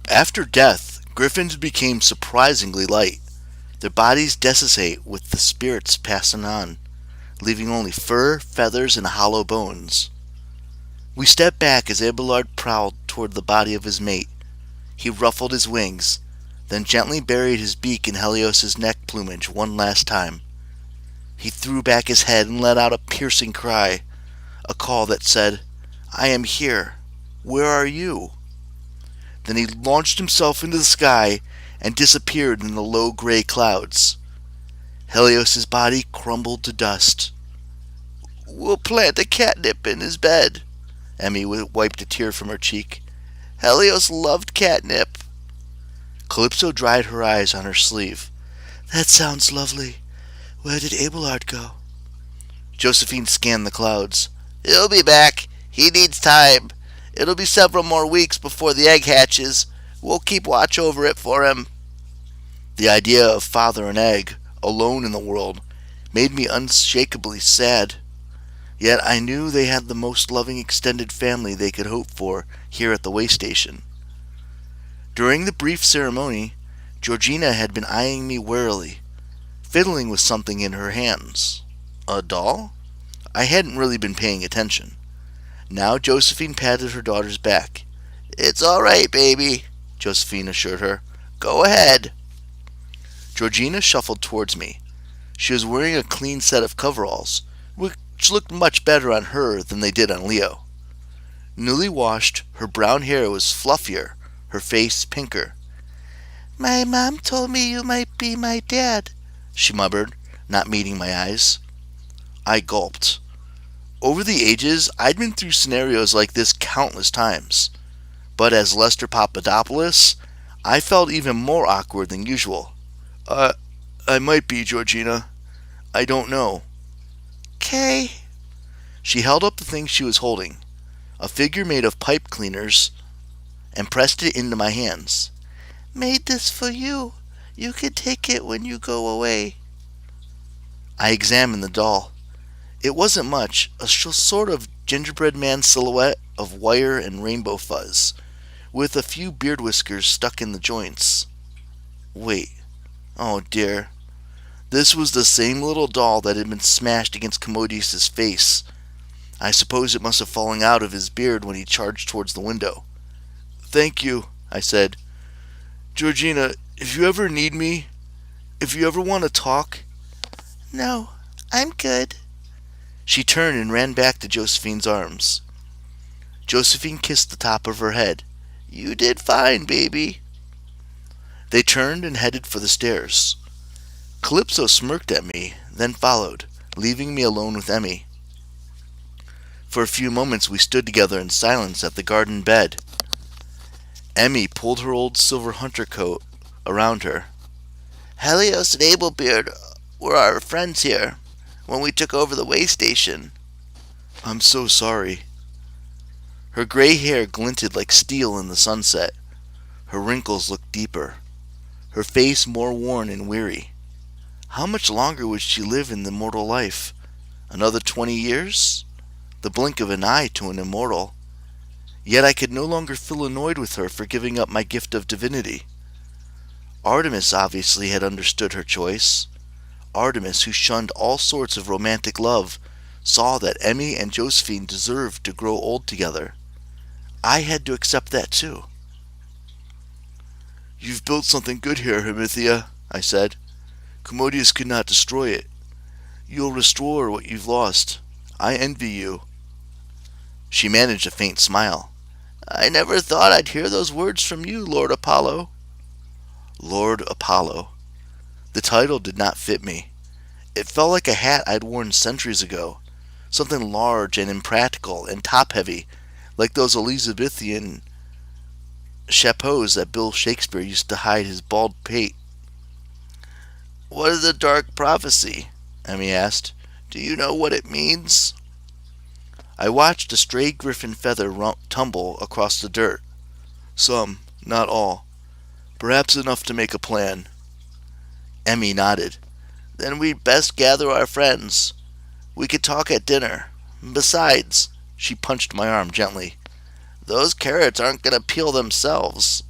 After death, griffins became surprisingly light. Their bodies dissipate with the spirits passing on, leaving only fur, feathers, and hollow bones. We stepped back as Abelard prowled toward the body of his mate. He ruffled his wings, then gently buried his beak in Helios's neck plumage one last time. He threw back his head and let out a piercing cry, a call that said, "I am here. Where are you?" Then he launched himself into the sky and disappeared in the low gray clouds. Helios's body crumbled to dust. "We'll plant a catnip in his bed." Emmy wiped a tear from her cheek. "Helios loved catnip." Calypso dried her eyes on her sleeve. "That sounds lovely. Where did Abelard go?" Josephine scanned the clouds. "He'll be back. He needs time. It'll be several more weeks before the egg hatches. We'll keep watch over it for him." The idea of father and egg, alone in the world, made me unshakably sad. Yet I knew they had the most loving extended family they could hope for here at the way station. During the brief ceremony, Georgina had been eyeing me warily, fiddling with something in her hands. A doll? I hadn't really been paying attention. Now Josephine patted her daughter's back. "It's all right, baby," Josephine assured her. "Go ahead." Georgina shuffled towards me. She was wearing a clean set of coveralls, which looked much better on her than they did on Leo. Newly washed, her brown hair was fluffier, her face pinker. "My mom told me you might be my dad," she murmured, not meeting my eyes. I gulped. Over the ages, I'd been through scenarios like this countless times. But as Lester Papadopoulos, I felt even more awkward than usual. I might be, Georgina. I don't know." "'Kay." She held up the thing she was holding, a figure made of pipe cleaners, and pressed it into my hands. "Made this for you. You can take it when you go away." I examined the doll. It wasn't much, a sort of gingerbread man silhouette of wire and rainbow fuzz, with a few beard whiskers stuck in the joints. Wait. Oh dear. This was the same little doll that had been smashed against Commodius's face. I suppose it must have fallen out of his beard when he charged towards the window. "Thank you," I said. "Georgina, if you ever need me, if you ever want to talk—" "No, I'm good." She turned and ran back to Josephine's arms. Josephine kissed the top of her head. "You did fine, baby." They turned and headed for the stairs. Calypso smirked at me, then followed, leaving me alone with Emmy. For a few moments we stood together in silence at the garden bed. Emmy pulled her old silver hunter coat around her. "Helios and Abelbeard were our friends here when we took over the way station." "I'm so sorry." Her gray hair glinted like steel in the sunset. Her wrinkles looked deeper, her face more worn and weary. How much longer would she live in the mortal life? Another 20 years? The blink of an eye to an immortal. Yet I could no longer feel annoyed with her for giving up my gift of divinity. Artemis obviously had understood her choice. Artemis, who shunned all sorts of romantic love, saw that Emmy and Josephine deserved to grow old together. I had to accept that too. "You've built something good here, Hermithia," I said. "Commodius could not destroy it. You'll restore what you've lost. I envy you." She managed a faint smile. "I never thought I'd hear those words from you, Lord Apollo." Lord Apollo. The title did not fit me. It felt like a hat I'd worn centuries ago, something large and impractical and top-heavy, like those Elizabethan chapeaux that Bill Shakespeare used to hide his bald pate. "What is the dark prophecy?" Emmy asked. "Do you know what it means?" I watched a stray griffin feather tumble across the dirt. "Some, not all. Perhaps enough to make a plan." Emmy nodded. "Then we'd best gather our friends. We could talk at dinner. Besides," she punched my arm gently, "those carrots aren't going to peel themselves."